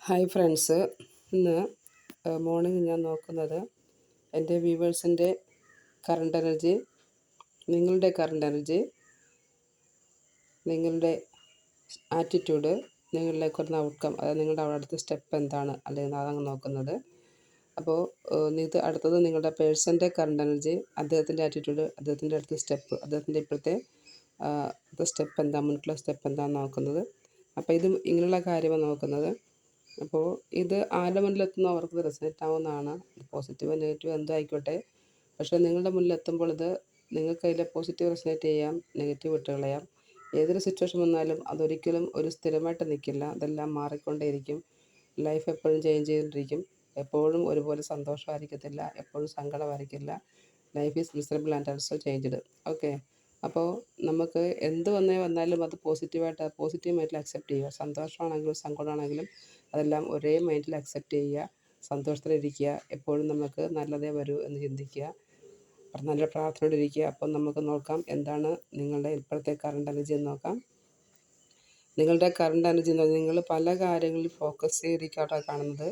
Hi friends, ഇന്ന് morning ഞാൻ നോക്കുന്നത് എൻ്റെ വ്യൂവേഴ്സിൻ്റെ കറണ്ട് എനർജി, നിങ്ങളുടെ കറണ്ട് എനർജി, നിങ്ങളുടെ ആറ്റിറ്റ്യൂഡ്, നിങ്ങളിലേക്ക് വരുന്ന ഔട്ട്കം, അതായത് നിങ്ങളുടെ അടുത്ത സ്റ്റെപ്പ് എന്താണ് അല്ലെങ്കിൽ അതാണ് നോക്കുന്നത്. അപ്പോൾ ഇത് അടുത്തത് നിങ്ങളുടെ പേഴ്സൻ്റെ കറണ്ട് എനർജി, അദ്ദേഹത്തിൻ്റെ ആറ്റിറ്റ്യൂഡ്, അദ്ദേഹത്തിൻ്റെ അടുത്ത സ്റ്റെപ്പ്, അദ്ദേഹത്തിൻ്റെ ഇപ്പോഴത്തെ സ്റ്റെപ്പ് എന്താ, മുന്നിലുള്ള സ്റ്റെപ്പ് എന്താണെന്ന് നോക്കുന്നത്. അപ്പോൾ ഇത് ഇങ്ങനെയുള്ള കാര്യമാണ് നോക്കുന്നത്. അപ്പോൾ ഇത് ആരുടെ മുന്നിലെത്തുന്നോ അവർക്ക് റെസണേറ്റ് ആവുന്നതാണ്. പോസിറ്റീവ് നെഗറ്റീവ് എന്തോ ആയിക്കോട്ടെ, പക്ഷേ നിങ്ങളുടെ മുന്നിലെത്തുമ്പോൾ ഇത് നിങ്ങൾക്ക് അതിൽ പോസിറ്റീവ് റെസണേറ്റ് ചെയ്യാം, നെഗറ്റീവ് വിട്ടുകളയാം. ഏതൊരു സിറ്റുവേഷൻ വന്നാലും അതൊരിക്കലും ഒരു സ്ഥിരമായിട്ട് നിൽക്കില്ല, അതെല്ലാം മാറിക്കൊണ്ടേയിരിക്കും. ലൈഫ് എപ്പോഴും ചേഞ്ച് ചെയ്തുകൊണ്ടിരിക്കും. എപ്പോഴും ഒരുപോലെ സന്തോഷമായിരിക്കത്തില്ല, എപ്പോഴും സങ്കടമായിരിക്കില്ല. Life is miserable and also changed. Okay, അപ്പോൾ നമുക്ക് എന്ത് വന്നാലും അത് പോസിറ്റീവ് മൈൻഡിൽ അക്സെപ്റ്റ് ചെയ്യുക. സന്തോഷമാണെങ്കിലും സങ്കടമാണെങ്കിലും അതെല്ലാം ഒരേ മൈൻഡിൽ അക്സെപ്റ്റ് ചെയ്യുക, സന്തോഷത്തിലിരിക്കുക. എപ്പോഴും നമുക്ക് നല്ലതേ വരൂ എന്ന് ചിന്തിക്കുക, നല്ല പ്രാർത്ഥനയോടിരിക്കുക. അപ്പം നമുക്ക് നോക്കാം എന്താണ് നിങ്ങളുടെ ഇപ്പോഴത്തെ കറണ്ട് എനർജി എന്ന് നോക്കാം. നിങ്ങളുടെ കറണ്ട് എനർജി എന്ന് പറഞ്ഞാൽ നിങ്ങൾ പല കാര്യങ്ങളിൽ ഫോക്കസ് ചെയ്തിരിക്കാട്ടോ കാണുന്നത്.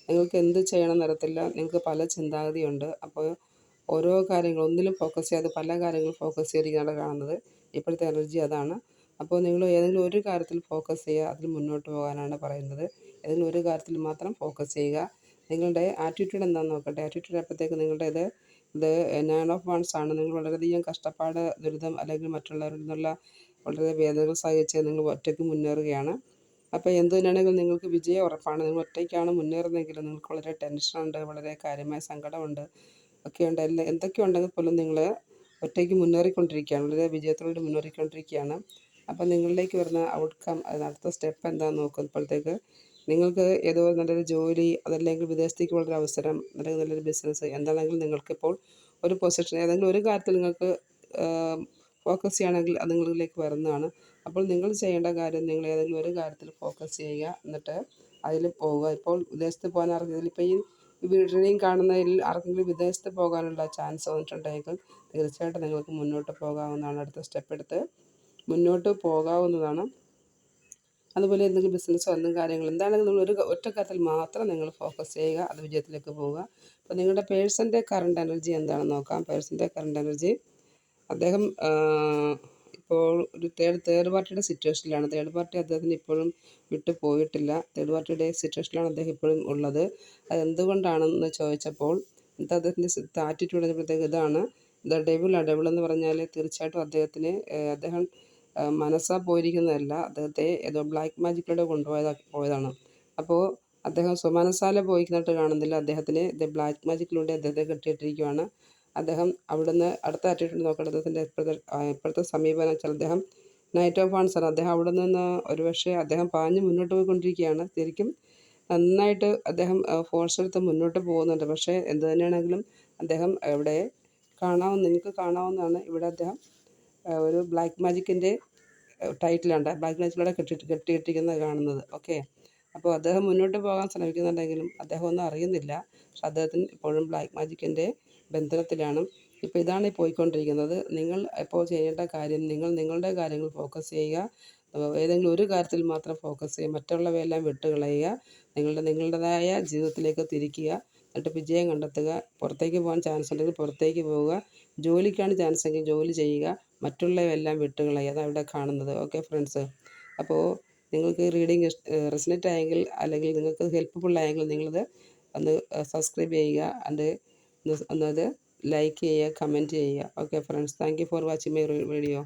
നിങ്ങൾക്ക് എന്ത് ചെയ്യണം എന്നറിയത്തില്ല, നിങ്ങൾക്ക് പല ചിന്താഗതിയുണ്ട്. അപ്പോൾ ഓരോ കാര്യങ്ങൾ ഒന്നിലും ഫോക്കസ് ചെയ്യാതെ പല കാര്യങ്ങളും ഫോക്കസ് ചെയ്തിരിക്കാണ് കാണുന്നത്. ഇപ്പോഴത്തെ എനർജി അതാണ്. അപ്പോൾ നിങ്ങൾ ഏതെങ്കിലും ഒരു കാര്യത്തിൽ ഫോക്കസ് ചെയ്യുക, അതിൽ മുന്നോട്ട് പോകാനാണ് പറയുന്നത്. ഏതെങ്കിലും ഒരു കാര്യത്തിൽ മാത്രം ഫോക്കസ് ചെയ്യുക. നിങ്ങളുടെ ആറ്റിറ്റ്യൂഡ് എന്താണെന്ന് നോക്കട്ടെ. ആറ്റിറ്റ്യൂഡ് ആയപ്പോഴത്തേക്ക് നിങ്ങളുടെ ഇത് 9 ഓഫ് വൺസ് ആണ്. നിങ്ങൾ വളരെയധികം കഷ്ടപ്പാട്, ദുരിതം അല്ലെങ്കിൽ മറ്റുള്ളവരിൽ നിന്നുള്ള വളരെ വേദനകൾ സഹിച്ച് നിങ്ങൾ ഒറ്റയ്ക്ക് മുന്നേറുകയാണ്. അപ്പോൾ എന്ത് തന്നെയാണെങ്കിലും നിങ്ങൾക്ക് വിജയം ഉറപ്പാണ്. നിങ്ങൾ ഒറ്റയ്ക്കാണ് മുന്നേറുന്നതെങ്കിൽ നിങ്ങൾക്ക് വളരെ ടെൻഷനുണ്ട്, വളരെ കാര്യമായ സങ്കടമുണ്ട്, ഒക്കെയുണ്ട്. എന്തൊക്കെയുണ്ടെങ്കിൽ പോലും നിങ്ങൾ ഒറ്റയ്ക്ക് മുന്നേറിക്കൊണ്ടിരിക്കുകയാണ്, വളരെ വിജയത്തോടെ മുന്നേറിക്കൊണ്ടിരിക്കുകയാണ്. അപ്പോൾ നിങ്ങളിലേക്ക് വരുന്ന ഔട്ട്കം, അടുത്ത സ്റ്റെപ്പ് എന്താണെന്ന് നോക്കുമ്പോഴത്തേക്ക് നിങ്ങൾക്ക് ഏതോ നല്ലൊരു ജോലി, അതല്ലെങ്കിൽ വിദേശത്തേക്ക് ഉള്ളൊരു അവസരം, അല്ലെങ്കിൽ നല്ലൊരു ബിസിനസ്, എന്താണെങ്കിലും നിങ്ങൾക്കിപ്പോൾ ഒരു പൊസിഷൻ ഏതെങ്കിലും ഒരു കാര്യത്തിൽ നിങ്ങൾക്ക് ഫോക്കസ് ചെയ്യുകയാണെങ്കിൽ അത് നിങ്ങളിലേക്ക് വരുന്നതാണ്. അപ്പോൾ നിങ്ങൾ ചെയ്യേണ്ട കാര്യം, നിങ്ങൾ ഏതെങ്കിലും ഒരു കാര്യത്തിൽ ഫോക്കസ് ചെയ്യുക, എന്നിട്ട് അതിൽ പോവുക. ഇപ്പോൾ വിദേശത്ത് പോകാൻ ആർക്കെങ്കിലും, ഇപ്പോൾ ഈ വീഡിയോയും കാണുന്നതിൽ ആർക്കെങ്കിലും വിദേശത്ത് പോകാനുള്ള ചാൻസ് വന്നിട്ടുണ്ടെങ്കിൽ തീർച്ചയായിട്ടും നിങ്ങൾക്ക് മുന്നോട്ട് പോകാവുന്നതാണ്. അടുത്ത സ്റ്റെപ്പ് എടുത്ത് മുന്നോട്ട് പോകാവുന്നതാണ്. അതുപോലെ എന്തെങ്കിലും ബിസിനസ്സോ എന്തെങ്കിലും കാര്യങ്ങൾ എന്താണെങ്കിലും നിങ്ങൾ ഒറ്റ കാര്യത്തിൽ മാത്രം നിങ്ങൾ ഫോക്കസ് ചെയ്യുക, അത് വിജയത്തിലേക്ക് പോവുക. അപ്പോൾ നിങ്ങളുടെ പേഴ്സൻ്റെ കറണ്ട് എനർജി എന്താണെന്ന് നോക്കാം. പേഴ്സൻ്റെ കറണ്ട് എനർജി, അദ്ദേഹം ഇപ്പോൾ ഒരു തേർഡ് പാർട്ടിയുടെ സിറ്റുവേഷനിലാണ്. തേർഡ് പാർട്ടി അദ്ദേഹത്തിന് ഇപ്പോഴും വിട്ടു പോയിട്ടില്ല. തേർഡ് പാർട്ടിയുടെ സിറ്റുവേഷനിലാണ് അദ്ദേഹം ഇപ്പോഴും ഉള്ളത്. അതെന്തുകൊണ്ടാണെന്ന് ചോദിച്ചപ്പോൾ അദ്ദേഹത്തിൻ്റെ ആറ്റിറ്റ്യൂഡ് വരുമ്പോഴത്തേക്ക് ഇതാണ്. ഡെവിൾ എന്ന് പറഞ്ഞാൽ തീർച്ചയായിട്ടും അദ്ദേഹം മനസ്സാ പോയിരിക്കുന്നതല്ല, അദ്ദേഹത്തെ ഏതോ ബ്ലാക്ക് മാജിക്കിലൂടെ പോയതാണ്. അപ്പോൾ അദ്ദേഹം സ്വമനസാലെ പോയിക്കുന്നതായിട്ട് കാണുന്നില്ല. അദ്ദേഹത്തിന് ബ്ലാക്ക് മാജിക്കിലൂടെ അദ്ദേഹത്തെ കെട്ടിയിട്ടിരിക്കുകയാണ്. അദ്ദേഹം അവിടുന്ന് അടുത്ത ആറ്റിറ്റ്യൂഡ് നോക്കേണ്ടത് അദ്ദേഹത്തിൻ്റെ ഇപ്പോഴത്തെ സമീപനം വെച്ചാൽ അദ്ദേഹം നൈറ്റ് ഓഫ് വൺസ് ആണ്. അദ്ദേഹം അവിടെ നിന്ന് ഒരുപക്ഷെ അദ്ദേഹം പാഞ്ഞ് മുന്നോട്ട് പോയിക്കൊണ്ടിരിക്കുകയാണ്. ശരിക്കും നന്നായിട്ട് അദ്ദേഹം ഫോഴ്സ് എടുത്ത് മുന്നോട്ട് പോകുന്നുണ്ട്. പക്ഷേ എന്ത് തന്നെയാണെങ്കിലും അദ്ദേഹം ഇവിടെ നിങ്ങൾക്ക് കാണാവുന്നതാണ്. ഇവിടെ അദ്ദേഹം ഒരു ബ്ലാക്ക് മാജിക്കിൻ്റെ ടൈറ്റിലുണ്ട്. ബ്ലാക്ക് മാജിക്കിലൂടെ കെട്ടിയിട്ടിരിക്കുന്നത് കാണുന്നത്. ഓക്കെ, അപ്പോൾ അദ്ദേഹം മുന്നോട്ട് പോകാൻ ശ്രമിക്കുന്നുണ്ടെങ്കിലും അദ്ദേഹം ഒന്നും അറിയുന്നില്ല. പക്ഷെ അദ്ദേഹത്തിന് ഇപ്പോഴും ബ്ലാക്ക് മാജിക്കിൻ്റെ ബന്ധനത്തിലാണ്. ഇപ്പോൾ ഇതാണ് പോയിക്കൊണ്ടിരിക്കുന്നത്. നിങ്ങൾ ഇപ്പോൾ ചെയ്യേണ്ട കാര്യം, നിങ്ങളുടെ കാര്യങ്ങൾ ഫോക്കസ് ചെയ്യുക. ഏതെങ്കിലും ഒരു കാര്യത്തിൽ മാത്രം ഫോക്കസ് ചെയ്യുക, മറ്റുള്ളവയെല്ലാം വിട്ടുകളയുക. നിങ്ങളുടേതായ ജീവിതത്തിലേക്ക് തിരിക്കുക, എന്നിട്ട് വിജയം കണ്ടെത്തുക. പുറത്തേക്ക് പോകാൻ ചാൻസ് ഉണ്ടെങ്കിൽ പുറത്തേക്ക് പോവുക, ജോലിക്കാണ് ചാൻസ് എങ്കിൽ ജോലി ചെയ്യുക, മറ്റുള്ളവയെല്ലാം വിട്ടുകളയുക. അതാണ് ഇവിടെ കാണുന്നത്. ഓക്കെ ഫ്രണ്ട്സ്, അപ്പോൾ നിങ്ങൾക്ക് റീഡിങ് റെസണേറ്റ് ആയെങ്കിൽ, അല്ലെങ്കിൽ നിങ്ങൾക്ക് ഹെൽപ്ഫുൾ ആയെങ്കിൽ നിങ്ങളത് ഒന്ന് സബ്സ്ക്രൈബ് ചെയ്യുക, ഒന്നത് ലൈക്ക് ചെയ്യുക, കമൻറ്റ് ചെയ്യുക. Okay friends, thank you for watching my video.